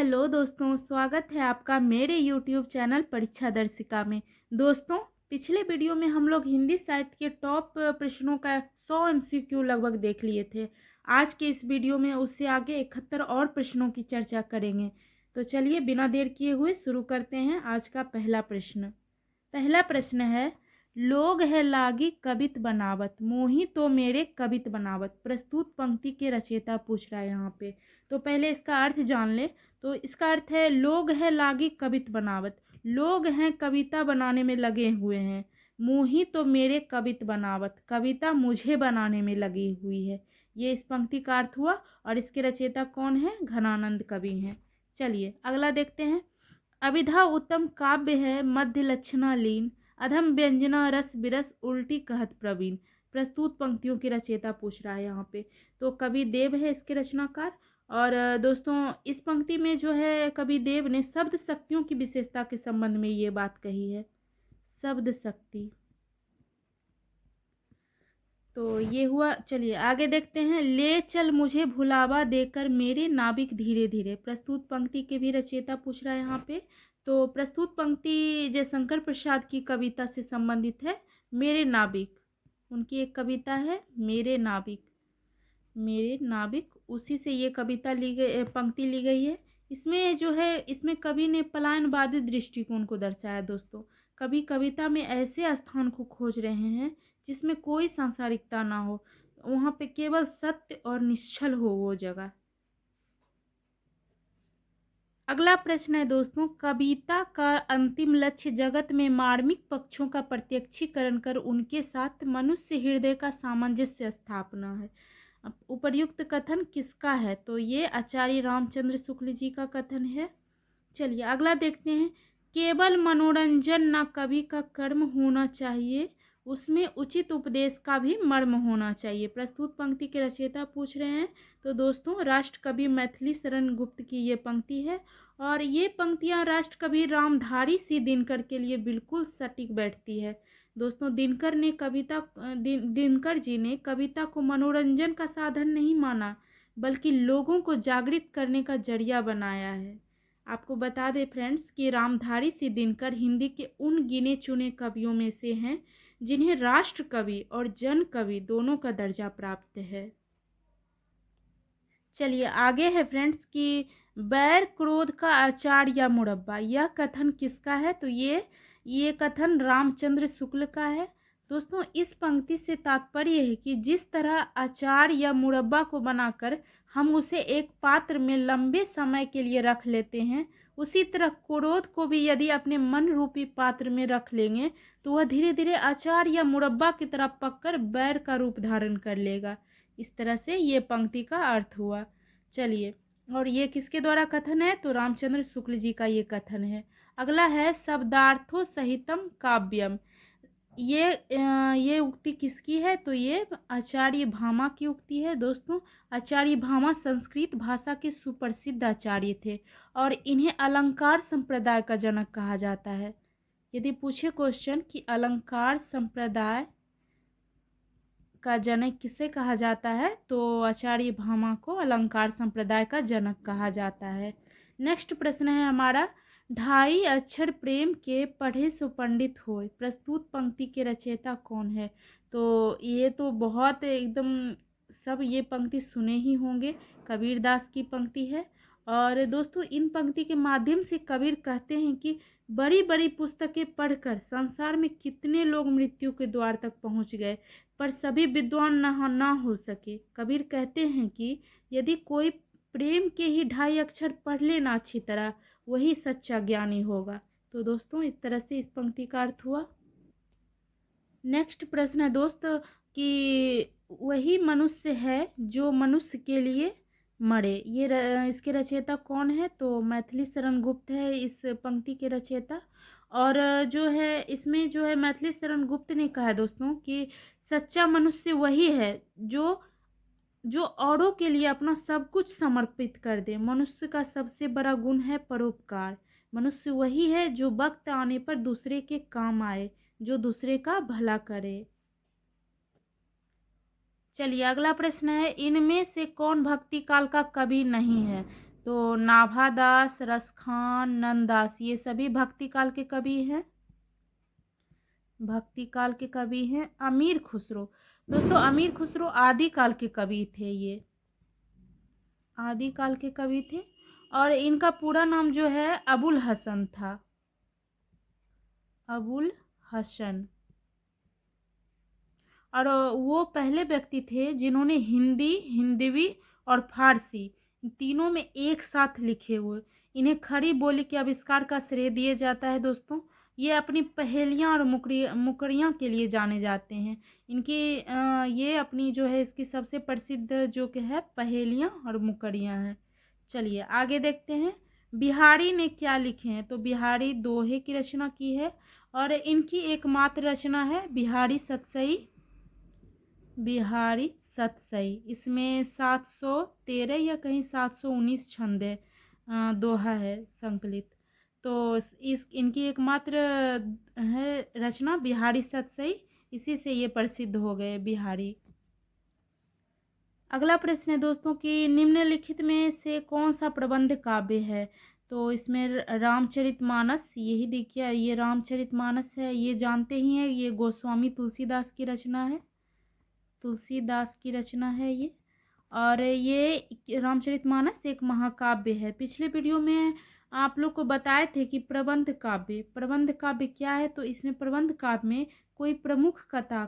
Hello दोस्तों, स्वागत है आपका मेरे यूट्यूब चैनल परीक्षा दर्शिका में। दोस्तों, पिछले वीडियो में हम लोग हिंदी साहित्य के टॉप प्रश्नों का 100 एमसीक्यू लगभग देख लिए थे। आज के इस वीडियो में उससे आगे 71 और प्रश्नों की चर्चा करेंगे। तो चलिए बिना देर किए हुए शुरू करते हैं आज का पहला प्रश्न। पहला प्रश्न है, लोग है लागी कवित बनावत मोही तो मेरे कवित बनावत। प्रस्तुत पंक्ति के रचयिता पूछ रहा है यहाँ पे। तो पहले इसका अर्थ जान ले। तो इसका अर्थ है, लोग है लागी कवित बनावत, लोग हैं कविता बनाने में लगे हुए हैं। मोही तो मेरे कवित बनावत, कविता मुझे बनाने में लगी हुई है। ये इस पंक्ति का अर्थ हुआ। और इसके रचयिता कौन है? घनानंद कवि हैं। चलिए अगला देखते हैं। अभिधा उत्तम काव्य है मध्य लक्षणा लीन, अधम व्यंजना रस बिरस उल्टी कहत प्रवीण। प्रस्तुत पंक्तियों के रचयिता पूछ रहा है यहाँ पे। तो कवि देव है इसके रचनाकार। और दोस्तों, इस पंक्ति में जो है कवि देव ने शब्द शक्तियों की विशेषता के संबंध में ये बात कही है। शब्द शक्ति, तो ये हुआ। चलिए आगे देखते हैं। ले चल मुझे भुलावा देकर मेरे नाविक धीरे धीरे। प्रस्तुत पंक्ति के भी रचयिता पूछ रहा है यहाँ पे। तो प्रस्तुत पंक्ति जयशंकर प्रसाद की कविता से संबंधित है। मेरे नाविक, उनकी एक कविता है मेरे नाविक। मेरे नाविक, उसी से ये कविता ली गई, पंक्ति ली गई है। इसमें जो है, इसमें कवि ने पलायनवादी दृष्टिकोण को दर्शाया। दोस्तों, कवि कविता में ऐसे स्थान को खोज रहे हैं जिसमें कोई सांसारिकता ना हो, वहाँ पे केवल सत्य और निश्चल हो वो जगह। अगला प्रश्न है दोस्तों, कविता का अंतिम लक्ष्य जगत में मार्मिक पक्षों का प्रत्यक्षीकरण कर उनके साथ मनुष्य हृदय का सामंजस्य स्थापना है। उपर्युक्त कथन किसका है? तो ये आचार्य रामचंद्र शुक्ल जी का कथन है। चलिए अगला देखते हैं। केवल मनोरंजन न कवि का कर्म होना चाहिए, उसमें उचित उपदेश का भी मर्म होना चाहिए। प्रस्तुत पंक्ति के रचयिता पूछ रहे हैं। तो दोस्तों, राष्ट्र कवि मैथिली शरण गुप्त की ये पंक्ति है। और ये पंक्तियां राष्ट्र कवि रामधारी सी दिनकर के लिए बिल्कुल सटीक बैठती है। दोस्तों, दिनकर जी ने कविता को मनोरंजन का साधन नहीं माना, बल्कि लोगों को जागृत करने का जरिया बनाया है। आपको बता दें फ्रेंड्स कि रामधारी सी दिनकर हिंदी के उन गिने चुने कवियों में से हैं जिन्हें राष्ट्र कवि और जन कवि दोनों का दर्जा प्राप्त है। चलिए आगे है फ्रेंड्स कि बैर क्रोध का अचार या मुरब्बा, यह कथन किसका है? तो ये कथन रामचंद्र शुक्ल का है। दोस्तों, इस पंक्ति से तात्पर्य है कि जिस तरह अचार या मुरब्बा को बनाकर हम उसे एक पात्र में लंबे समय के लिए रख लेते हैं, उसी तरह क्रोध को भी यदि अपने मन रूपी पात्र में रख लेंगे तो वह धीरे धीरे अचार या मुरब्बा की तरह पककर बैर का रूप धारण कर लेगा। इस तरह से ये पंक्ति का अर्थ हुआ। चलिए, और ये किसके द्वारा कथन है? तो रामचंद्र शुक्ल जी का ये कथन है। अगला है शब्दार्थो सहितम काव्यम। ये उक्ति किसकी है? तो ये आचार्य भामा की उक्ति है। दोस्तों, आचार्य भामा संस्कृत भाषा के सुप्रसिद्ध आचार्य थे और इन्हें अलंकार संप्रदाय का जनक कहा जाता है। यदि पूछे क्वेश्चन कि अलंकार संप्रदाय का जनक किसे कहा जाता है, तो आचार्य भामा को अलंकार संप्रदाय का जनक कहा जाता है। नेक्स्ट प्रश्न है हमारा, ढाई अक्षर प्रेम के पढ़े सो पंडित होय। प्रस्तुत पंक्ति के रचयिता कौन है? तो ये तो बहुत एकदम सब ये पंक्ति सुने ही होंगे, कबीरदास की पंक्ति है। और दोस्तों, इन पंक्ति के माध्यम से कबीर कहते हैं कि बड़ी बड़ी पुस्तकें पढ़कर संसार में कितने लोग मृत्यु के द्वार तक पहुंच गए, पर सभी विद्वान ना हो सके। कबीर कहते हैं कि यदि कोई प्रेम के ही ढाई अक्षर पढ़ लेना अच्छी तरह, वही सच्चा ज्ञानी होगा। तो दोस्तों, इस तरह से इस पंक्ति का अर्थ हुआ। नेक्स्ट प्रश्न है दोस्त कि वही मनुष्य है जो मनुष्य के लिए मरे। इसके रचयिता कौन है? तो मैथिली शरण गुप्त है इस पंक्ति के रचयिता। और जो है इसमें जो है मैथिली शरण गुप्त ने कहा है दोस्तों कि सच्चा मनुष्य वही है जो जो औरों के लिए अपना सब कुछ समर्पित कर दे। मनुष्य का सबसे बड़ा गुण है परोपकार। मनुष्य वही है जो वक्त आने पर दूसरे के काम आए, जो दूसरे का भला करे। चलिए अगला प्रश्न है, इनमें से कौन भक्ति काल का कवि नहीं है? तो नाभादास, रसखान, नंददास ये सभी भक्ति काल के कवि हैं। भक्ति काल के कवि हैं। अमीर खुसरो, दोस्तों अमीर खुसरो आदि काल के कवि थे। ये आदि काल के कवि थे और इनका पूरा नाम जो है अबुल हसन था। अबुल हसन। और वो पहले व्यक्ति थे जिन्होंने हिंदी, हिंदवी और फारसी तीनों में एक साथ लिखे हुए। इन्हें खड़ी बोली के आविष्कार का श्रेय दिया जाता है। दोस्तों ये अपनी पहेलियाँ और मुकरियाँ के लिए जाने जाते हैं। इनकी ये अपनी जो है इसकी सबसे प्रसिद्ध जो कि है पहेलियाँ और मुकरियाँ हैं। चलिए आगे देखते हैं। बिहारी ने क्या लिखे हैं? तो बिहारी दोहे की रचना की है और इनकी एकमात्र रचना है बिहारी सतसई। बिहारी सतसई। इसमें 713 या कहीं 719 छंद है, दोहा है संकलित। तो इस इनकी एकमात्र है रचना बिहारी सतसई, इसी से ये प्रसिद्ध हो गए बिहारी। अगला प्रश्न है दोस्तों कि निम्नलिखित में से कौन सा प्रबंध काव्य है? तो इसमें रामचरितमानस, यही देखिए ये रामचरितमानस है, ये जानते ही हैं, ये गोस्वामी तुलसीदास की रचना है। तुलसीदास की रचना है ये। और ये रामचरितमानस एक महाकाव्य है। पिछले वीडियो में आप लोग को बताए थे कि प्रबंध काव्य क्या है। तो इसमें प्रबंध काव्य में कोई प्रमुख कथा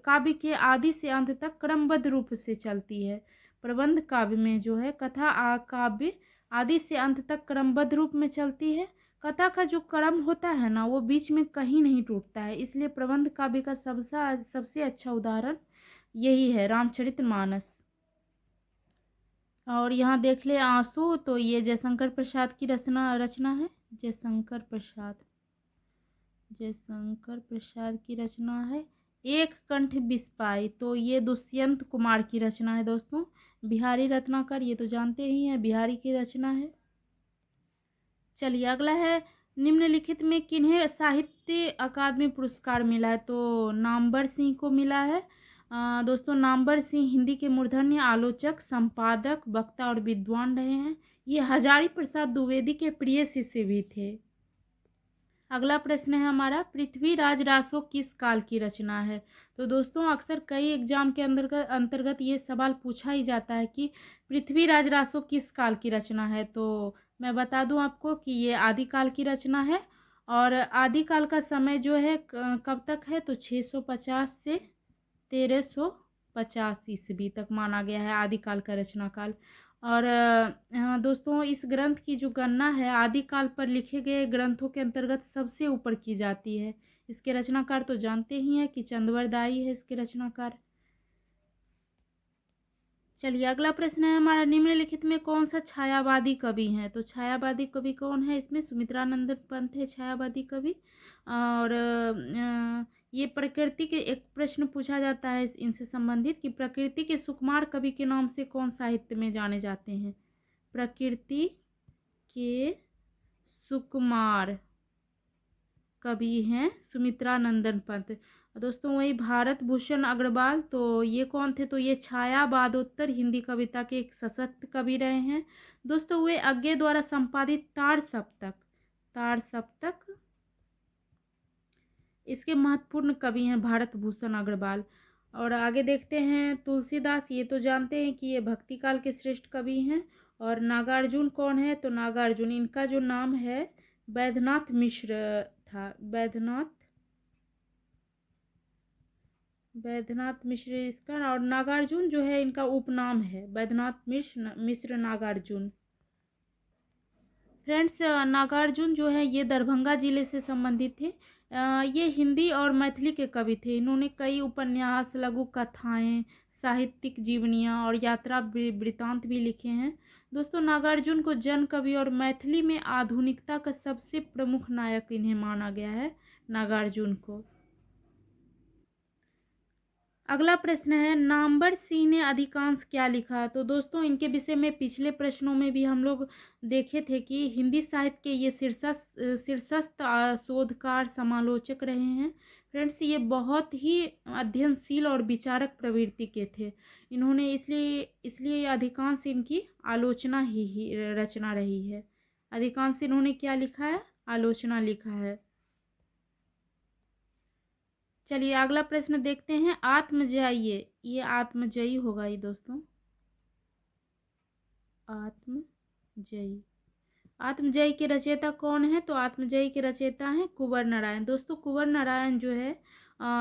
काव्य के आदि से अंत तक क्रमबद्ध रूप से चलती है। प्रबंध काव्य में जो है कथा काव्य आदि से अंत तक क्रमबद्ध रूप में चलती है। कथा का जो क्रम होता है ना वो बीच में कहीं नहीं टूटता है, इसलिए प्रबंध काव्य का सबसे अच्छा उदाहरण यही है रामचरितमानस। और यहाँ देख ले आंसू, तो ये जयशंकर प्रसाद की रचना है। जयशंकर प्रसाद की रचना है। एक कंठ बिस्पाई, तो ये दुष्यंत कुमार की रचना है। दोस्तों बिहारी रत्नाकर ये तो जानते ही हैं, बिहारी की रचना है। चलिए अगला है, निम्नलिखित में किन्हें साहित्य अकादमी पुरस्कार मिला है? तो नामवर सिंह को मिला है। दोस्तों नामवर सिंह हिंदी के मूर्धन्य आलोचक, संपादक, वक्ता और विद्वान रहे हैं। ये हजारी प्रसाद द्विवेदी के प्रिय शिष्य भी थे। अगला प्रश्न है हमारा, पृथ्वीराज रासो किस काल की रचना है? तो दोस्तों अक्सर कई एग्जाम के अंतर्गत ये सवाल पूछा ही जाता है कि पृथ्वीराज रासो किस काल की रचना है। तो मैं बता दूं आपको कि ये आदिकाल की रचना है। और आदिकाल का समय जो है कब तक है? तो 650 से 1350 ईस्वी तक माना गया है आदिकाल का रचना काल। और दोस्तों इस ग्रंथ की जो गणना है आदिकाल पर लिखे गए ग्रंथों के अंतर्गत सबसे ऊपर की जाती है। इसके रचनाकार तो जानते ही हैं कि चंदवर दाई है इसके रचनाकार। चलिए अगला प्रश्न है हमारा, निम्नलिखित में कौन सा छायावादी कवि है? तो छायावादी कवि कौन है? इसमें सुमित्रानंद पंत है छायावादी कवि। और ये प्रकृति के एक प्रश्न पूछा जाता है इनसे संबंधित कि प्रकृति के सुकुमार कवि के नाम से कौन साहित्य में जाने जाते हैं? प्रकृति के सुकुमार कवि हैं सुमित्रानंदन पंत। दोस्तों वही भारत भूषण अग्रवाल, तो ये कौन थे? तो ये छायावादोत्तर हिंदी कविता के एक सशक्त कवि रहे हैं। दोस्तों वे अज्ञे द्वारा संपादित तार सप्तक इसके महत्वपूर्ण कवि हैं भारत भूषण अग्रवाल। और आगे देखते हैं तुलसीदास, ये तो जानते हैं कि ये भक्ति काल के श्रेष्ठ कवि हैं। और नागार्जुन कौन है? तो नागार्जुन इनका जो नाम है वैद्यनाथ मिश्र था। वैद्यनाथ मिश्र इसका, और नागार्जुन जो है इनका उपनाम है वैद्यनाथ मिश्र नागार्जुन। फ्रेंड्स नागार्जुन जो है ये दरभंगा जिले से संबंधित थे। ये हिंदी और मैथिली के कवि थे। इन्होंने कई उपन्यास, लघु कथाएं, साहित्यिक जीवनियाँ और यात्रा वृत्तांत भी लिखे हैं। दोस्तों नागार्जुन को जन कवि और मैथिली में आधुनिकता का सबसे प्रमुख नायक इन्हें माना गया है, नागार्जुन को। अगला प्रश्न है, नामवर सिंह ने अधिकांश क्या लिखा? तो दोस्तों इनके विषय में पिछले प्रश्नों में भी हम लोग देखे थे कि हिंदी साहित्य के ये शीर्षस्थ शोधकार समालोचक रहे हैं। फ्रेंड्स, ये बहुत ही अध्ययनशील और विचारक प्रवृत्ति के थे। इन्होंने इसलिए इसलिए अधिकांश इनकी आलोचना ही रचना रही है। अधिकांश इन्होंने क्या लिखा है? आलोचना लिखा है। चलिए अगला प्रश्न देखते हैं। आत्मजयी, ये आत्मजयी होगा ये दोस्तों, आत्मजयी। आत्मजयी के रचयिता कौन है? तो आत्मजयी के रचयिता हैं कुंवर नारायण। दोस्तों कुंवर नारायण जो है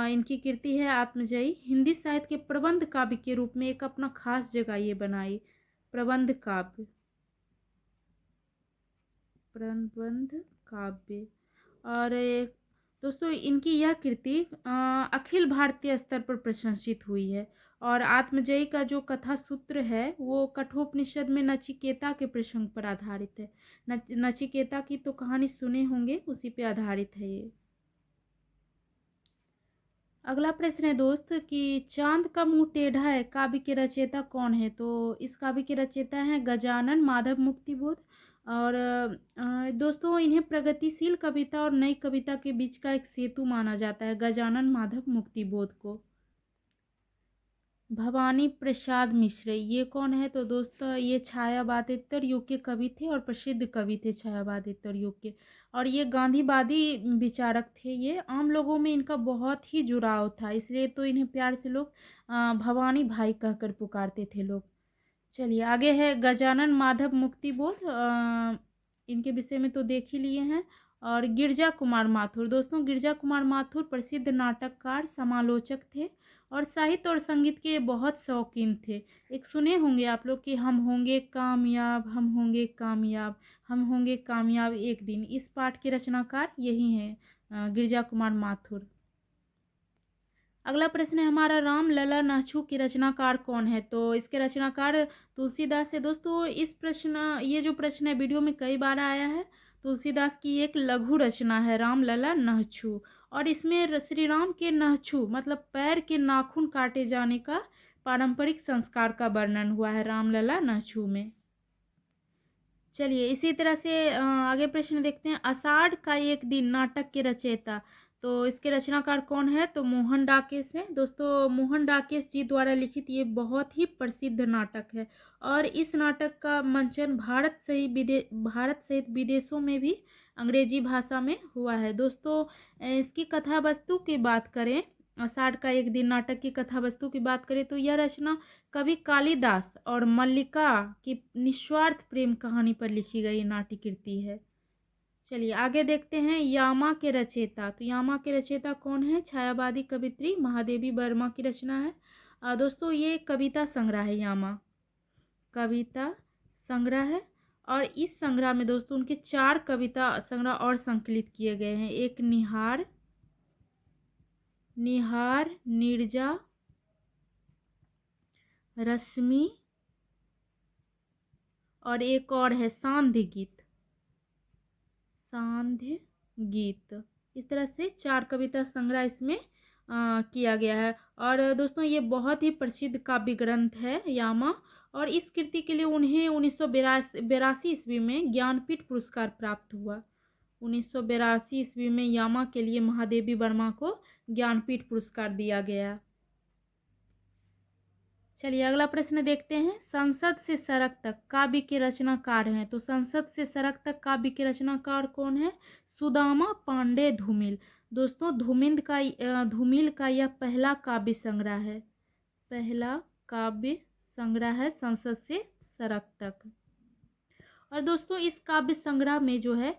इनकी कृति है आत्मजयी। हिंदी साहित्य के प्रबंध काव्य के रूप में एक अपना खास जगह ये बनाई। प्रबंध काव्य, प्रबंध काव्य। और दोस्तों इनकी यह कृति अखिल भारतीय स्तर पर प्रशंसित हुई है। और आत्मजयी का जो कथा सूत्र है वो कठोपनिषद में नचिकेता के प्रसंग पर आधारित है। नचिकेता की तो कहानी सुने होंगे, उसी पे आधारित है ये। अगला प्रश्न है दोस्त कि चांद का मुंह टेढ़ा है काव्य के रचयिता कौन है? तो इस काव्य के रचयिता हैं गजानन माधव मुक्तिबोध। और दोस्तों इन्हें प्रगतिशील कविता और नई कविता के बीच का एक सेतु माना जाता है, गजानन माधव मुक्तिबोध को। भवानी प्रसाद मिश्र, ये कौन है? तो दोस्तों ये छायावादेतर युग के कवि थे और प्रसिद्ध कवि थे छायावादेतर युग के। और ये गांधीवादी विचारक थे। ये आम लोगों में इनका बहुत ही जुड़ाव था, इसलिए तो इन्हें प्यार से लोग भवानी भाई कहकर पुकारते थे लोग। चलिए आगे है गजानन माधव मुक्तिबोध। इनके विषय में तो देख ही लिए हैं। और गिरजा कुमार माथुर, दोस्तों गिरजा कुमार माथुर प्रसिद्ध नाटककार, समालोचक थे और साहित्य और संगीत के बहुत शौकीन थे। एक सुने होंगे आप लोग कि हम होंगे कामयाब, हम होंगे कामयाब, हम होंगे कामयाब एक दिन। इस पाठ के रचनाकार यही हैं गिरजा कुमार माथुर। अगला प्रश्न है हमारा, राम लला नाछू के रचनाकार कौन है? तो इसके रचनाकार तुलसीदास है। दोस्तों ये जो प्रश्न है वीडियो में कई बार आया है। तुलसीदास की एक लघु रचना है राम लला नहछू। और इसमें श्री राम के नहछू मतलब पैर के नाखून काटे जाने का पारंपरिक संस्कार का वर्णन हुआ है राम लला नहछू में। चलिए इसी तरह से आगे प्रश्न देखते हैं। आषाढ़ का एक दिन नाटक के रचयिता, तो इसके रचनाकार कौन है? तो मोहन डाकेश है। दोस्तों मोहन डाकेश जी द्वारा लिखित ये बहुत ही प्रसिद्ध नाटक है। और इस नाटक का मंचन भारत सहित विदेशों में भी अंग्रेजी भाषा में हुआ है। दोस्तों इसकी कथा वस्तु की बात करें, आषाढ़ का एक दिन नाटक की कथा वस्तु की बात करें तो यह रचना कवि कालिदास और मल्लिका की निस्वार्थ प्रेम कहानी पर लिखी गई नाट्य कृति है। चलिए आगे देखते हैं यामा के रचयिता। तो यामा के रचयिता कौन है? छायावादी कवित्री महादेवी वर्मा की रचना है। दोस्तों ये कविता संग्रह है, यामा कविता संग्रह है। और इस संग्रह में दोस्तों उनके 4 कविता संग्रह और संकलित किए गए हैं। एक निहार, नीरजा, रश्मि और एक और है सांध्य गीत। इस तरह से 4 कविता संग्रह इसमें किया गया है। और दोस्तों ये बहुत ही प्रसिद्ध काव्य ग्रंथ है यामा। और इस कृति के लिए उन्हें 1982 ईस्वी में ज्ञानपीठ पुरस्कार प्राप्त हुआ। 1982 ईस्वी में यामा के लिए महादेवी वर्मा को ज्ञानपीठ पुरस्कार दिया गया। चलिए अगला प्रश्न देखते हैं। संसद से सड़क तक काव्य के रचनाकार हैं। तो संसद से सड़क तक काव्य के रचनाकार कौन है? सुदामा पांडे धूमिल। दोस्तों धूमिल का यह पहला काव्य संग्रह है संसद से सड़क तक। और दोस्तों इस काव्य संग्रह में जो है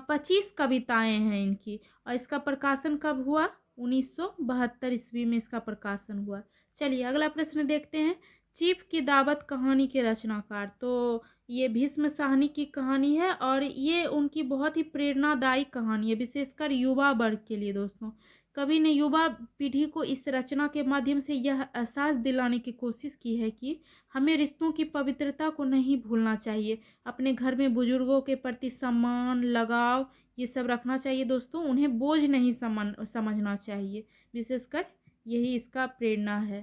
25 कविताएं हैं इनकी। और इसका प्रकाशन कब हुआ? 1972 ईस्वी में इसका प्रकाशन हुआ। चलिए अगला प्रश्न देखते हैं। चीफ की दावत कहानी के रचनाकार, तो ये भीष्म साहनी की कहानी है। और ये उनकी बहुत ही प्रेरणादायी कहानी है, विशेषकर युवा वर्ग के लिए। दोस्तों कवि ने युवा पीढ़ी को इस रचना के माध्यम से यह एहसास दिलाने की कोशिश की है कि हमें रिश्तों की पवित्रता को नहीं भूलना चाहिए। अपने घर में बुजुर्गों के प्रति सम्मान, लगाव ये सब रखना चाहिए। दोस्तों उन्हें बोझ नहीं समझना चाहिए। विशेषकर यही इसका प्रेरणा है।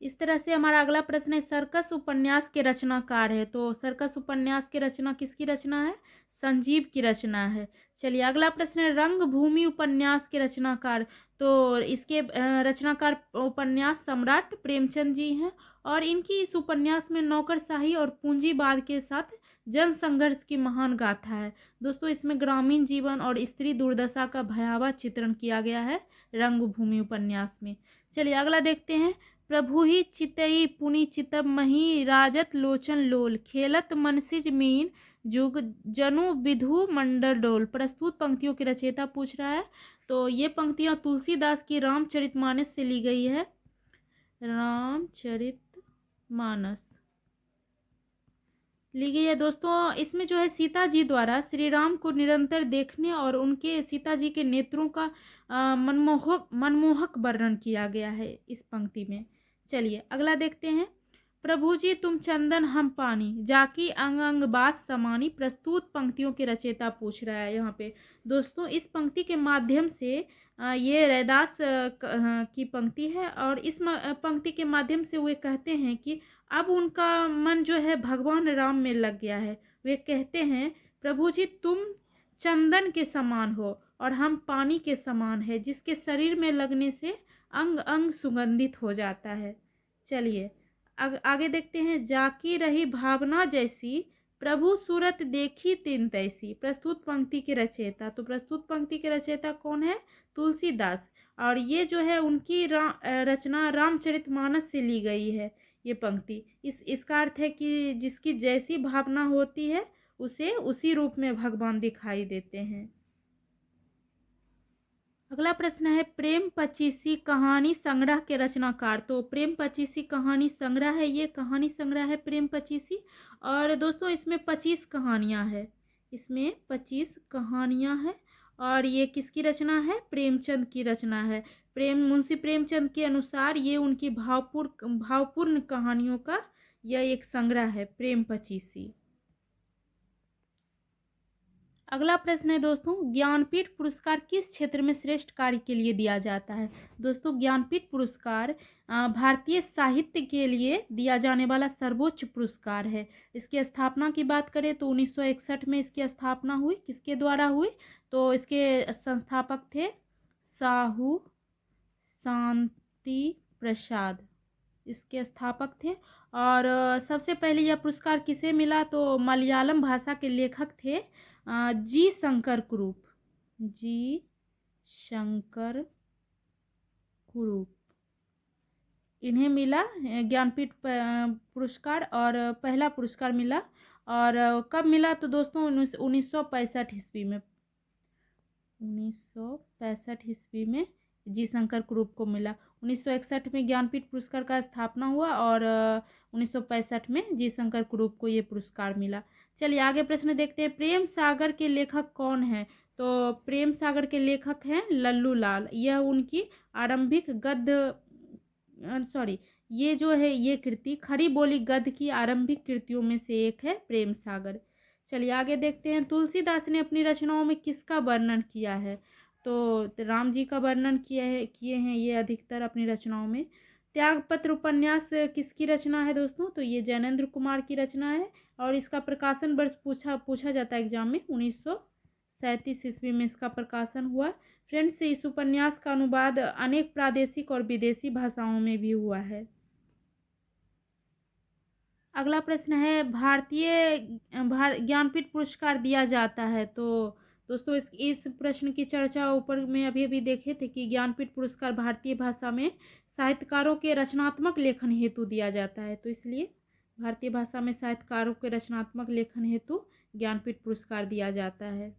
इस तरह से हमारा अगला प्रश्न है, सर्कस उपन्यास के रचनाकार है। तो सर्कस उपन्यास के रचना किसकी रचना है? संजीव की रचना है। चलिए अगला प्रश्न है, रंगभूमि उपन्यास के रचनाकार। तो इसके रचनाकार उपन्यास सम्राट प्रेमचंद जी हैं और इनकी इस उपन्यास में नौकरशाही और पूंजीवाद के साथ जन संघर्ष की महान गाथा है। दोस्तों इसमें ग्रामीण जीवन और स्त्री दुर्दशा का भयावह चित्रण किया गया है रंगभूमि उपन्यास में। चलिए अगला देखते हैं, प्रभु ही चितई पुनि चितब मही राजत लोचन लोल खेलत मनसिज मीन जुग जनु विधु मंडल डोल। प्रस्तुत पंक्तियों के रचयिता पूछ रहा है। तो ये पंक्तियां तुलसीदास की रामचरितमानस से ली गई है। रामचरितमानस ली गई है दोस्तों। इसमें जो है सीता जी द्वारा श्री राम को निरंतर देखने और उनके सीता जी के नेत्रों का मनमोहक वर्णन किया गया है इस पंक्ति में। चलिए अगला देखते हैं, प्रभु जी तुम चंदन हम पानी जाकी अंग अंग बास समानी। प्रस्तुत पंक्तियों के रचयिता पूछ रहा है यहाँ पे। दोस्तों इस पंक्ति के माध्यम से ये रैदास की पंक्ति है और इस पंक्ति के माध्यम से वे कहते हैं कि अब उनका मन जो है भगवान राम में लग गया है। वे कहते हैं, प्रभु जी तुम चंदन के समान हो और हम पानी के समान है, जिसके शरीर में लगने से अंग अंग सुगंधित हो जाता है। चलिए आगे देखते हैं, जाकी रही भावना जैसी प्रभु सूरत देखी तिन तैसी। प्रस्तुत पंक्ति के रचयिता। तो प्रस्तुत पंक्ति के रचयिता कौन है? तुलसीदास। और ये जो है उनकी रचना रामचरितमानस से ली गई है ये पंक्ति। इसका अर्थ है कि जिसकी जैसी भावना होती है उसे उसी रूप में भगवान दिखाई देते हैं। अगला प्रश्न है, प्रेम पचीसी कहानी संग्रह के रचनाकार। तो प्रेम पचीसी कहानी संग्रह है, ये कहानी संग्रह है प्रेम पचीसी। और दोस्तों इसमें 25 कहानियाँ हैं, इसमें 25 कहानियाँ हैं और ये किसकी रचना है? प्रेमचंद की रचना है। मुंशी प्रेमचंद के अनुसार ये उनकी भावपूर्ण कहानियों का यह एक संग्रह है प्रेम पचीसी। अगला प्रश्न है दोस्तों, ज्ञानपीठ पुरस्कार किस क्षेत्र में श्रेष्ठ कार्य के लिए दिया जाता है? दोस्तों ज्ञानपीठ पुरस्कार भारतीय साहित्य के लिए दिया जाने वाला सर्वोच्च पुरस्कार है। इसकी स्थापना की बात करें तो 1961 में इसकी स्थापना हुई। किसके द्वारा हुई? तो इसके संस्थापक थे साहू शांति प्रसाद, इसके स्थापक थे। और सबसे पहले यह पुरस्कार किसे मिला? तो मलयालम भाषा के लेखक थे जी शंकर कुरूप। जी शंकर कुरूप, इन्हें मिला ज्ञानपीठ पुरस्कार और पहला पुरस्कार मिला। और कब मिला? तो दोस्तों 1965 ईस्वी में। 1965 ईस्वी में जी शंकर कुरूप को मिला। 1961 में ज्ञानपीठ पुरस्कार का स्थापना हुआ और 1965 में जी शंकर कुरूप को ये पुरस्कार मिला। चलिए आगे प्रश्न देखते हैं, प्रेम सागर के लेखक कौन हैं? तो प्रेम सागर के लेखक हैं लल्लू लाल। यह उनकी आरंभिक ये जो है ये कृति खड़ी बोली गद्य की आरंभिक कृतियों में से एक है प्रेम सागर। चलिए आगे देखते हैं, तुलसीदास ने अपनी रचनाओं में किसका वर्णन किया है? तो राम जी का वर्णन किए हैं ये अधिकतर अपनी रचनाओं में। त्यागपत्र उपन्यास किसकी रचना है दोस्तों? तो ये जैनेन्द्र कुमार की रचना है और इसका प्रकाशन वर्ष पूछा जाता है एग्जाम में। 1937 ईस्वी में इसका प्रकाशन हुआ। फ्रेंड्स इस उपन्यास का अनुवाद अनेक प्रादेशिक और विदेशी भाषाओं में भी हुआ है। अगला प्रश्न है, भारतीय ज्ञानपीठ पुरस्कार दिया जाता है। तो दोस्तों इस प्रश्न की चर्चा ऊपर में अभी देखे थे कि ज्ञानपीठ पुरस्कार भारतीय भाषा में साहित्यकारों के रचनात्मक लेखन हेतु दिया जाता है। तो इसलिए भारतीय भाषा में साहित्यकारों के रचनात्मक लेखन हेतु ज्ञानपीठ पुरस्कार दिया जाता है।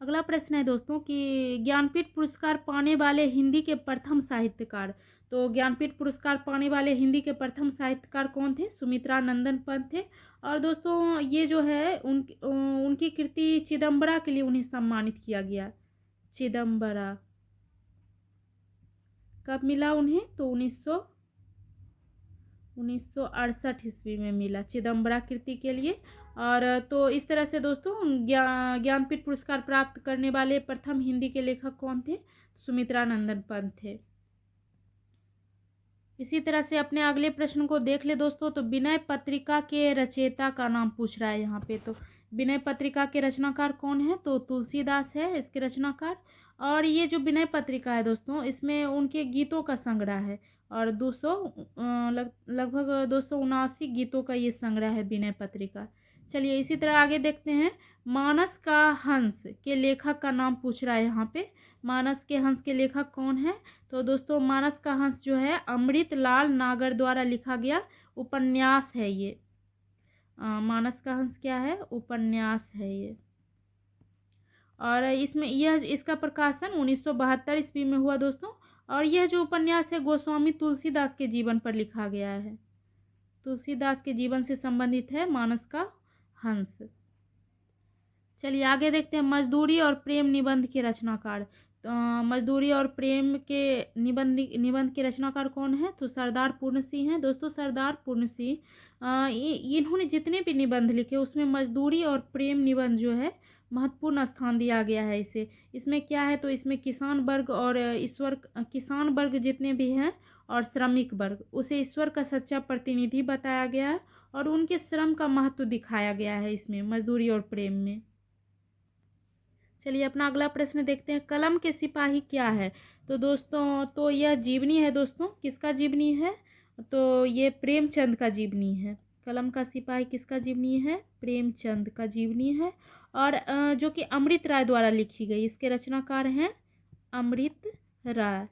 अगला प्रश्न है दोस्तों कि ज्ञानपीठ पुरस्कार पाने वाले हिंदी के प्रथम साहित्यकार। तो ज्ञानपीठ पुरस्कार पाने वाले हिंदी के प्रथम साहित्यकार कौन थे? सुमित्रा नंदन पंत थे। और दोस्तों ये जो है उनकी कृति चिदम्बरा के लिए उन्हें सम्मानित किया गया। चिदम्बरा कब मिला उन्हें? तो 1968 ईस्वी में मिला चिदम्बरा कृति के लिए। और तो इस तरह से दोस्तों ज्ञानपीठ पुरस्कार प्राप्त करने वाले प्रथम हिंदी के लेखक कौन थे? सुमित्रा नंदन पंत थे। इसी तरह से अपने अगले प्रश्न को देख ले दोस्तों। तो विनय पत्रिका के रचयिता का नाम पूछ रहा है यहाँ पे। तो विनय पत्रिका के रचनाकार कौन है? तो तुलसीदास है इसके रचनाकार। और ये जो विनय पत्रिका है दोस्तों, इसमें उनके गीतों का संग्रह है। और 200 लगभग 279 गीतों का ये संग्रह है विनय पत्रिका। चलिए इसी तरह आगे देखते हैं। मानस का हंस के लेखक का नाम पूछ रहा है यहाँ पे। मानस के हंस के लेखक कौन है? तो दोस्तों मानस का हंस जो है अमृतलाल नागर द्वारा लिखा गया उपन्यास है ये। मानस का हंस क्या है? उपन्यास है ये। और इसमें यह इसका प्रकाशन 1972 ईस्वी में हुआ दोस्तों। और यह जो उपन्यास है गोस्वामी तुलसीदास के जीवन पर लिखा गया है। तुलसीदास के जीवन से संबंधित है मानस का हंस। चलिए आगे देखते हैं। मजदूरी और प्रेम निबंध के रचनाकार। तो मजदूरी और प्रेम के निबंध के रचनाकार कौन है? तो सरदार पूर्ण सिंह हैं दोस्तों। सरदार पूर्ण सिंह इन्होंने जितने भी निबंध लिखे उसमें मजदूरी और प्रेम निबंध जो है महत्वपूर्ण स्थान दिया गया है इसे। इसमें क्या है? तो इसमें किसान वर्ग और किसान वर्ग जितने भी हैं और श्रमिक वर्ग, उसे ईश्वर का सच्चा प्रतिनिधि बताया गया है और उनके श्रम का महत्व दिखाया गया है इसमें मजदूरी और प्रेम में। चलिए अपना अगला प्रश्न देखते हैं। कलम के सिपाही क्या है? तो दोस्तों तो यह जीवनी है दोस्तों। किसका जीवनी है? तो ये प्रेमचंद का जीवनी है। कलम का सिपाही किसका जीवनी है? प्रेमचंद का जीवनी है। और जो कि अमृत राय द्वारा लिखी गई। इसके रचनाकार हैं अमृत राय।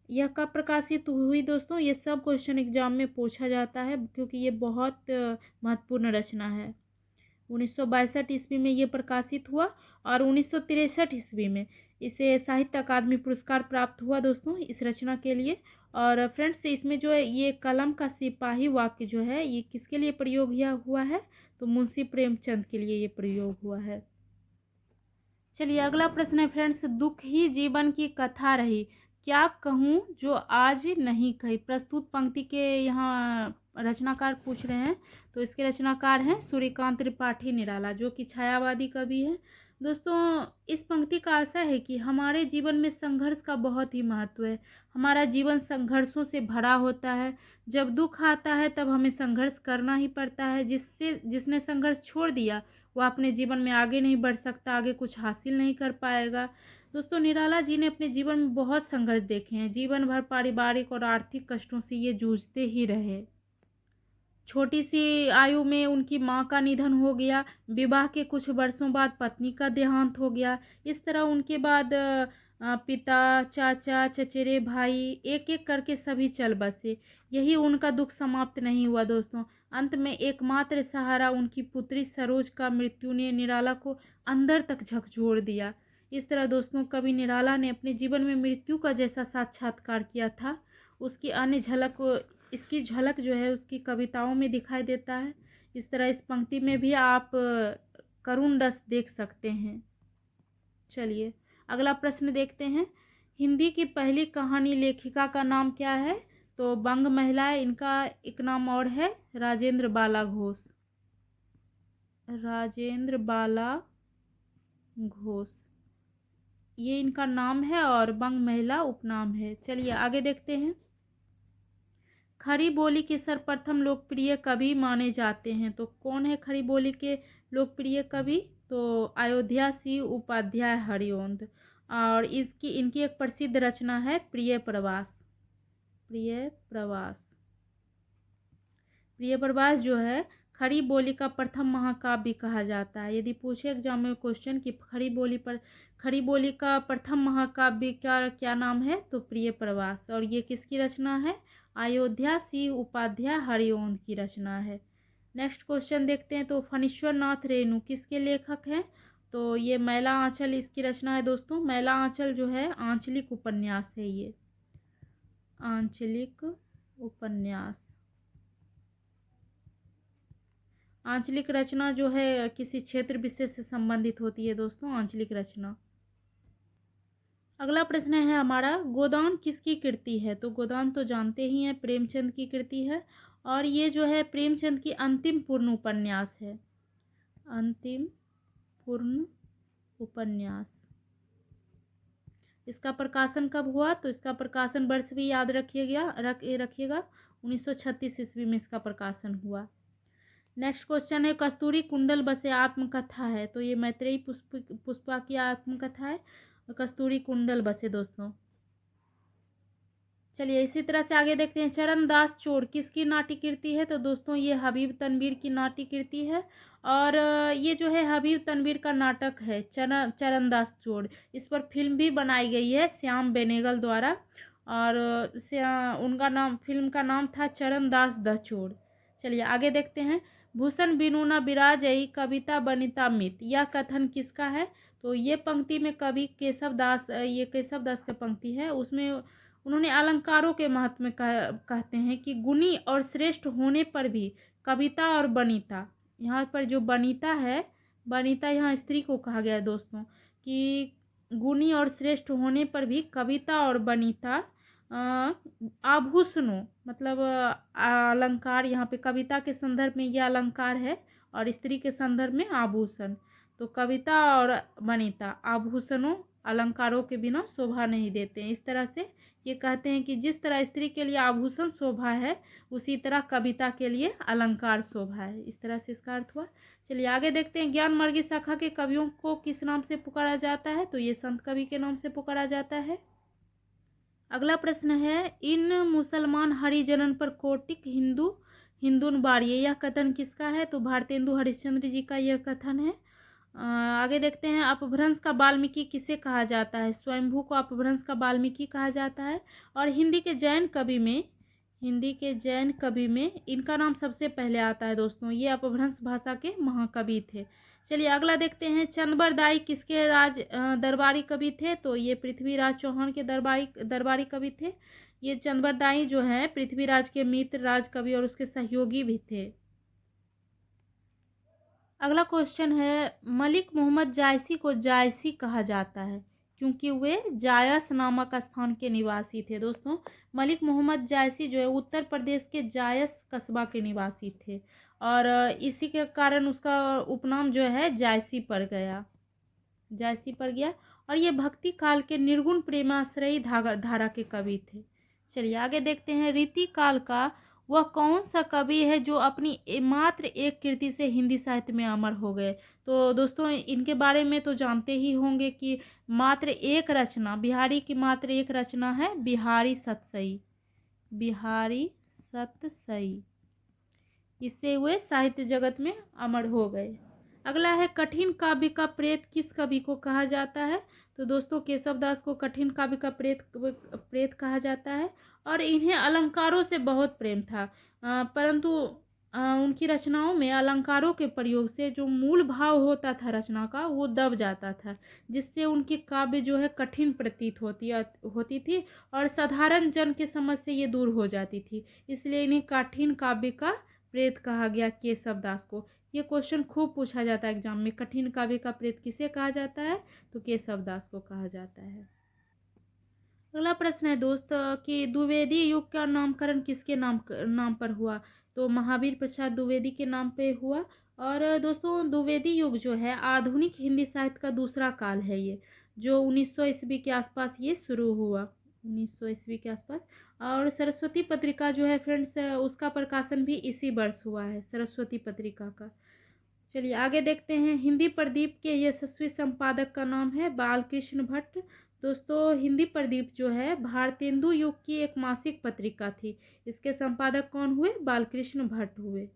यह कब प्रकाशित हुई दोस्तों? ये सब क्वेश्चन एग्जाम में पूछा जाता है क्योंकि ये बहुत महत्वपूर्ण रचना है। 1962 ईस्वी में ये प्रकाशित हुआ और 1963 ईस्वी में इसे साहित्य अकादमी पुरस्कार प्राप्त हुआ दोस्तों इस रचना के लिए। और फ्रेंड्स इसमें जो है ये कलम का सिपाही वाक्य जो है ये किसके लिए प्रयोग हुआ है? तो मुंशी प्रेमचंद के लिए ये प्रयोग हुआ है। चलिए अगला प्रश्न है फ्रेंड्स। दुख ही जीवन की कथा रही, क्या कहूँ जो आज नहीं कही। प्रस्तुत पंक्ति के यहाँ रचनाकार पूछ रहे हैं। तो इसके रचनाकार हैं सूर्यकांत त्रिपाठी निराला, जो कि छायावादी कवि हैं। दोस्तों इस पंक्ति का आशय है कि हमारे जीवन में संघर्ष का बहुत ही महत्व है। हमारा जीवन संघर्षों से भरा होता है। जब दुख आता है तब हमें संघर्ष करना ही पड़ता है। जिसने संघर्ष छोड़ दिया वो अपने जीवन में आगे नहीं बढ़ सकता, आगे कुछ हासिल नहीं कर पाएगा। दोस्तों निराला जी ने अपने जीवन में बहुत संघर्ष देखे हैं। जीवन भर पारिवारिक और आर्थिक कष्टों से ये जूझते ही रहे। छोटी सी आयु में उनकी मां का निधन हो गया। विवाह के कुछ वर्षों बाद पत्नी का देहांत हो गया। इस तरह उनके बाद पिता, चाचा, चचेरे भाई एक एक करके सभी चल बसे। यही उनका दुख समाप्त नहीं हुआ दोस्तों। अंत में एकमात्र सहारा उनकी पुत्री सरोज का मृत्यु ने निराला को अंदर तक झकझोर दिया। इस तरह दोस्तों कवि निराला ने अपने जीवन में मृत्यु का जैसा साक्षात्कार किया था, उसकी अन्य झलक इसकी झलक जो है उसकी कविताओं में दिखाई देता है। इस तरह इस पंक्ति में भी आप करुण रस देख सकते हैं। चलिए अगला प्रश्न देखते हैं। हिंदी की पहली कहानी लेखिका का नाम क्या है? तो बंग महिला है। इनका एक नाम और है राजेंद्र बाला घोष। राजेंद्र बाला घोष ये इनका नाम है और बंग महिला उपनाम है। चलिए आगे देखते हैं। खड़ी बोली के सर्वप्रथम लोकप्रिय कवि माने जाते हैं। तो कौन है खड़ी बोली के लोकप्रिय कवि? तो अयोध्या सिंह उपाध्याय हरिओंद। और इनकी एक प्रसिद्ध रचना है प्रिय प्रवास। प्रिय प्रवास। प्रिय प्रवास जो है खड़ी बोली का प्रथम महाकाव्य कहा जाता है। यदि पूछे एग्जाम में क्वेश्चन कि खड़ी बोली का प्रथम महाकाव्य का क्या नाम है? तो प्रिय प्रवास। और ये किसकी रचना है? अयोध्या सिंह उपाध्याय हरिओंद की रचना है। नेक्स्ट क्वेश्चन देखते हैं। तो फणीश्वर नाथ रेणु किसके लेखक हैं? तो ये मैला आंचल इसकी रचना है दोस्तों। मैला आंचल जो है आंचलिक उपन्यास है ये। आंचलिक उपन्यास। आंचलिक रचना जो है किसी क्षेत्र विशेष से संबंधित होती है दोस्तों आंचलिक रचना। अगला प्रश्न है हमारा। गोदान किसकी कृति है? तो गोदान तो जानते ही हैं प्रेमचंद की कृति है। और ये जो है प्रेमचंद की अंतिम पूर्ण उपन्यास है। अंतिम पूर्ण उपन्यास। इसका प्रकाशन कब हुआ? तो इसका प्रकाशन वर्ष भी याद रखिएगा 1936 ईस्वी में इसका प्रकाशन हुआ। नेक्स्ट क्वेश्चन है, कस्तूरी कुंडल बसे आत्मकथा है, तो ये मैत्रेयी पुष्पा की आत्मकथा है, कस्तूरी कुंडल बसे दोस्तों। चलिए इसी तरह से आगे देखते हैं, चरणदास चोर किसकी नाट्य कृति है? तो दोस्तों ये हबीब तनवीर की नाट्य कृति है। और ये जो है हबीब तनवीर का नाटक है चरणदास चोर। इस पर फिल्म भी बनाई गई है श्याम बेनेगल द्वारा, और उनका नाम, फिल्म का नाम था चरणदास द चोर। चलिए आगे देखते हैं, भूषण बिनु न बिराजई कविता बनिता मित, यह कथन किसका है? तो ये पंक्ति में कवि केशव दास, ये केशव दास का पंक्ति है, उसमें उन्होंने अलंकारों के महत्व में कहते हैं कि गुणी और श्रेष्ठ होने पर भी कविता और बनिता, यहाँ पर जो बनिता है, बनिता यहाँ स्त्री को कहा गया है दोस्तों, कि गुणी और श्रेष्ठ होने पर भी कविता और बनिता आभूषणों, मतलब अलंकार, यहाँ पे कविता के संदर्भ में यह अलंकार है और स्त्री के संदर्भ में आभूषण। तो कविता और बनिता आभूषणों अलंकारों के बिना शोभा नहीं देते हैं। इस तरह से ये कहते हैं कि जिस तरह स्त्री के लिए आभूषण शोभा है, उसी तरह कविता के लिए अलंकार शोभा है। इस तरह से इसका अर्थ हुआ। चलिए आगे देखते हैं, ज्ञान मार्गी शाखा के कवियों को किस नाम से पुकारा जाता है? तो ये संत कवि के नाम से पुकारा जाता है। अगला प्रश्न है, इन मुसलमान हरिजनन पर कोटिक हिंदून बारिये, यह कथन किसका है? तो भारतेंदु हरिश्चंद्र जी का यह कथन है। आगे देखते हैं, अपभ्रंश का वाल्मीकि किसे कहा जाता है? स्वयंभू को अपभ्रंश का वाल्मीकि कहा जाता है। और हिंदी के जैन कवि में इनका नाम सबसे पहले आता है दोस्तों, ये अपभ्रंश भाषा के महाकवि थे। चलिए अगला देखते हैं, चंदबरदाई किसके दरबारी कवि थे? तो ये पृथ्वीराज चौहान के दरबारी कवि थे। ये चंदबरदाई जो है पृथ्वीराज के मित्र, राजकवि और उसके सहयोगी भी थे। अगला क्वेश्चन है, मलिक मोहम्मद जायसी को जायसी कहा जाता है क्योंकि वे जायस नामक स्थान के निवासी थे। दोस्तों मलिक मोहम्मद जायसी जो है उत्तर प्रदेश के जायस कस्बा के निवासी थे, और इसी के कारण उसका उपनाम जो है जायसी पड़ गया। और ये भक्ति काल के निर्गुण प्रेमाश्रयी धारा के कवि थे। चलिए आगे देखते हैं, रीति काल का वह कौन सा कवि है जो अपनी मात्र एक कृति से हिंदी साहित्य में अमर हो गए? तो दोस्तों इनके बारे में तो जानते ही होंगे कि मात्र एक रचना, बिहारी की मात्र एक रचना है बिहारी सतसई, इससे वे साहित्य जगत में अमर हो गए। अगला है, कठिन काव्य का प्रेत किस कवि को कहा जाता है? तो दोस्तों केशवदास को कठिन काव्य का प्रेत कहा जाता है, और इन्हें अलंकारों से बहुत प्रेम था, परंतु उनकी रचनाओं में अलंकारों के प्रयोग से जो मूल भाव होता था रचना का वो दब जाता था, जिससे उनकी काव्य जो है कठिन प्रतीत होती थी और साधारण जन के समझ से ये दूर हो जाती थी। इसलिए इन्हें कठिन काव्य का प्रेत कहा गया केशवदास को। ये क्वेश्चन खूब पूछा जाता है एग्जाम में, कठिन काव्य का प्रेत किसे कहा जाता है? तो केशवदास को कहा जाता है। अगला प्रश्न है दोस्त कि द्विवेदी युग का नामकरण किसके नाम पर हुआ? तो महावीर प्रसाद द्विवेदी के नाम पे हुआ। और दोस्तों द्विवेदी युग जो है आधुनिक हिंदी साहित्य का दूसरा काल है, ये जो 1900 ईस्वी के आसपास ये शुरू हुआ, 1900 ईस्वी के आसपास। और सरस्वती पत्रिका जो है फ्रेंड्स, उसका प्रकाशन भी इसी वर्ष हुआ है, सरस्वती पत्रिका का। चलिए आगे देखते हैं, हिंदी प्रदीप के यशस्वी संपादक का नाम है बालकृष्ण भट्ट। दोस्तों हिंदी प्रदीप जो है भारतेंदु युग की एक मासिक पत्रिका थी, इसके संपादक कौन हुए? बालकृष्ण भट्ट हुए।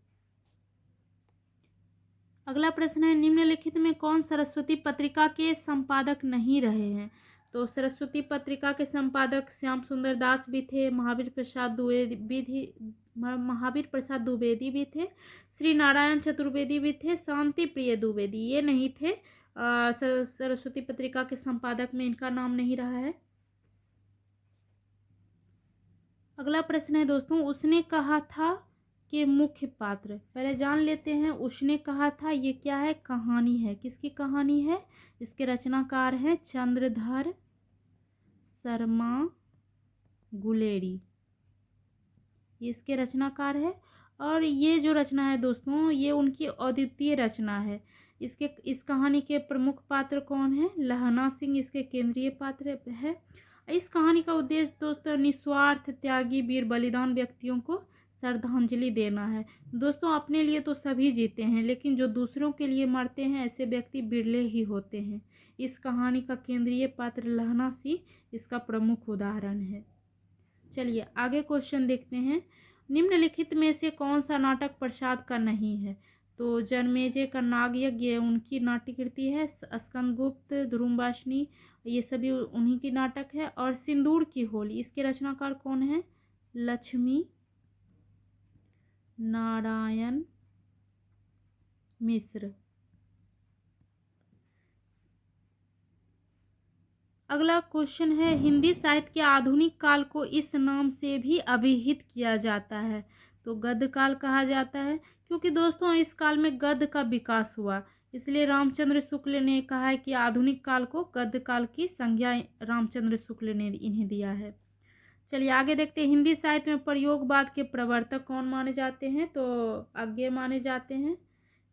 अगला प्रश्न है, निम्नलिखित में कौन सरस्वती पत्रिका के संपादक नहीं रहे हैं? तो सरस्वती पत्रिका के संपादक श्याम सुंदर दास भी थे, महावीर प्रसाद द्विवेदी भी थे, श्री नारायण चतुर्वेदी भी थे, शांति प्रिय द्विवेदी ये नहीं थे। सरस्वती पत्रिका के संपादक में इनका नाम नहीं रहा है। अगला प्रश्न है दोस्तों, उसने कहा था कि मुख्य पात्र, पहले जान लेते हैं। उसने कहा था ये क्या है? कहानी है। किसकी कहानी है? इसके रचनाकार हैं चंद्रधर शर्मा गुलेरी, ये इसके रचनाकार है। और ये जो रचना है दोस्तों ये उनकी अद्वितीय रचना है, इस कहानी के प्रमुख पात्र कौन है? लहना सिंह इसके केंद्रीय पात्र है। इस कहानी का उद्देश्य दोस्तों निस्वार्थ त्यागी वीर बलिदान व्यक्तियों को श्रद्धांजलि देना है। दोस्तों अपने लिए तो सभी जीते हैं, लेकिन जो दूसरों के लिए मरते हैं ऐसे व्यक्ति बिरले ही होते हैं। इस कहानी का केंद्रीय पात्र लहना सिंह इसका प्रमुख उदाहरण है। चलिए आगे क्वेश्चन देखते हैं। निम्नलिखित में से कौन सा नाटक प्रसाद का नहीं है? तो जनमेजय का नाग यज्ञ उनकी नाट्यकृति है। स्कंदगुप्त, ध्रुववासिनी ये सभी उन्हीं की नाटक है। और सिंदूर की होली इसके रचनाकार कौन है? लक्ष्मी नारायण मिश्र। अगला क्वेश्चन है हिंदी साहित्य के आधुनिक काल को इस नाम से भी अभिहित किया जाता है। तो गद्य काल कहा जाता है, क्योंकि दोस्तों इस काल में गद्य का विकास हुआ, इसलिए रामचंद्र शुक्ल ने कहा है कि आधुनिक काल को गद्य काल की संज्ञा रामचंद्र शुक्ल ने इन्हें दिया है। चलिए आगे देखते हैं। हिंदी साहित्य में प्रयोगवाद के प्रवर्तक कौन माने जाते हैं? तो अज्ञे माने जाते हैं।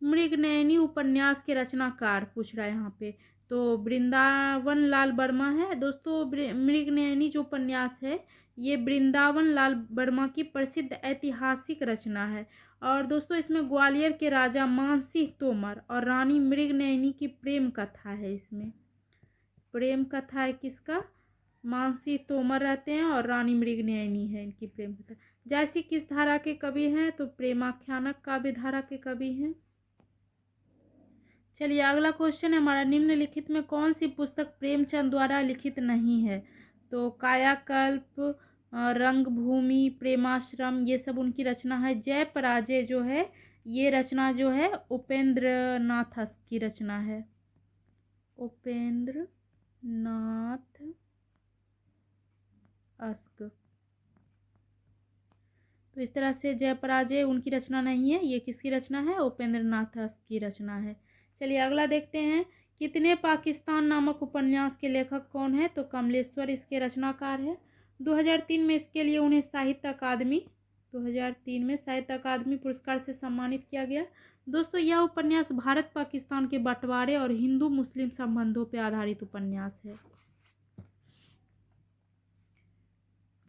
मृगनयनी उपन्यास के रचनाकार पूछ रहा है यहाँ पे, तो वृंदावन लाल वर्मा है। दोस्तों मृगनयनी जो उपन्यास है ये वृंदावन लाल वर्मा की प्रसिद्ध ऐतिहासिक रचना है। और दोस्तों इसमें ग्वालियर के राजा मानसिंह तोमर और रानी मृगनयनी की प्रेम कथा है। इसमें प्रेम कथा है किसका? मानसिंह तोमर रहते हैं और रानी मृगनयनी है इनकी प्रेम कथा। जैसी किस धारा के कवि हैं? तो प्रेमाख्यानक काव्य धारा के कवि हैं। चलिए अगला क्वेश्चन है हमारा, निम्नलिखित में कौन सी पुस्तक प्रेमचंद द्वारा लिखित नहीं है? तो कायाकल्प, रंगभूमि, प्रेमाश्रम ये सब उनकी रचना है। जय पराजय जो है ये रचना जो है उपेंद्र नाथ की रचना है। उपेंद्र नाथ अस्क। तो इस तरह से जय पराजय उनकी रचना नहीं है, ये किसकी रचना है? उपेंद्र नाथ अस्क की रचना है। चलिए अगला देखते हैं। कितने पाकिस्तान नामक उपन्यास के लेखक कौन है? तो कमलेश्वर इसके रचनाकार है। 2003 में इसके लिए उन्हें साहित्य अकादमी पुरस्कार से सम्मानित किया गया। दोस्तों यह उपन्यास भारत पाकिस्तान के बंटवारे और हिंदू मुस्लिम संबंधों पर आधारित उपन्यास है।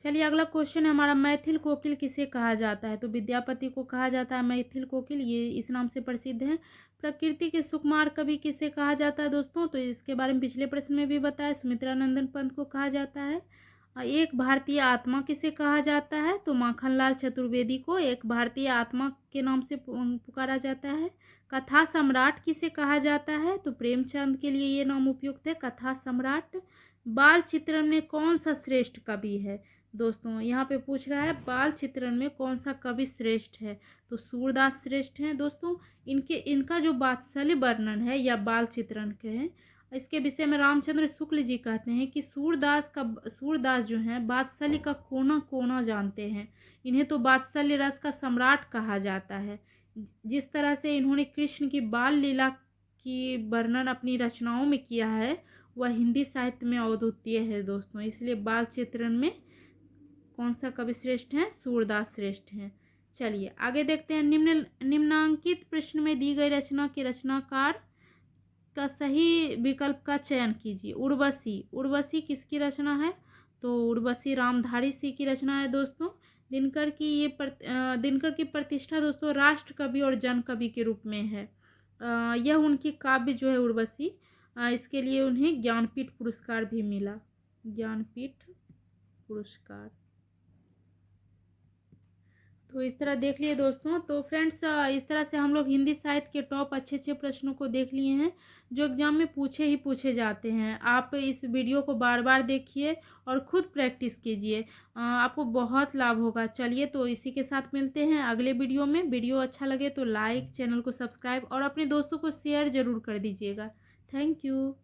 चलिए अगला क्वेश्चन है हमारा, मैथिल कोकिल किसे कहा जाता है? तो विद्यापति को कहा जाता है मैथिल कोकिल, ये इस नाम से प्रसिद्ध है। प्रकृति के सुकुमार कवि किसे कहा जाता है दोस्तों? तो इसके बारे में पिछले प्रश्न में भी बताया, सुमित्रा नंदन पंत को कहा जाता है। एक भारतीय आत्मा किसे कहा जाता है? तो माखनलाल चतुर्वेदी को एक भारतीय आत्मा के नाम से पुकारा जाता है। कथा सम्राट किसे कहा जाता है? तो प्रेमचंद के लिए ये नाम उपयुक्त है, कथा सम्राट। बाल चित्रण में कौन सा श्रेष्ठ कवि है? दोस्तों यहाँ पे पूछ रहा है बाल चित्रण में कौन सा कवि श्रेष्ठ है? तो सूरदास श्रेष्ठ हैं। दोस्तों इनका जो वात्सल्य वर्णन है या बाल चित्रण के हैं, इसके विषय में रामचंद्र शुक्ल जी कहते हैं कि सूरदास जो हैं वात्सल्य का कोना कोना जानते हैं। इन्हें तो वात्सल्य रस का सम्राट कहा जाता है। जिस तरह से इन्होंने कृष्ण की बाल लीला की वर्णन अपनी रचनाओं में किया है वह हिंदी साहित्य में अद्वितीय है दोस्तों। इसलिए बाल चित्रण में कौन सा कवि श्रेष्ठ हैं? सूरदास श्रेष्ठ हैं। चलिए आगे देखते हैं। निम्नांकित प्रश्न में दी गई रचना के रचनाकार का सही विकल्प का चयन कीजिए। उर्वशी किसकी रचना है? तो उर्वशी रामधारी सिंह की रचना है दोस्तों। दिनकर की प्रतिष्ठा दोस्तों राष्ट्र कवि और जन कवि के रूप में है। यह उनकी काव्य जो है उर्वशी, इसके लिए उन्हें ज्ञानपीठ पुरस्कार भी मिला, ज्ञानपीठ पुरस्कार। तो इस तरह देख लिए दोस्तों। तो फ्रेंड्स इस तरह से हम लोग हिंदी साहित्य के टॉप अच्छे प्रश्नों को देख लिए हैं जो एग्जाम में पूछे जाते हैं। आप इस वीडियो को बार बार देखिए और खुद प्रैक्टिस कीजिए, आपको बहुत लाभ होगा। चलिए तो इसी के साथ मिलते हैं अगले वीडियो में। वीडियो अच्छा लगे तो लाइक, चैनल को सब्सक्राइब और अपने दोस्तों को शेयर ज़रूर कर दीजिएगा। Thank you.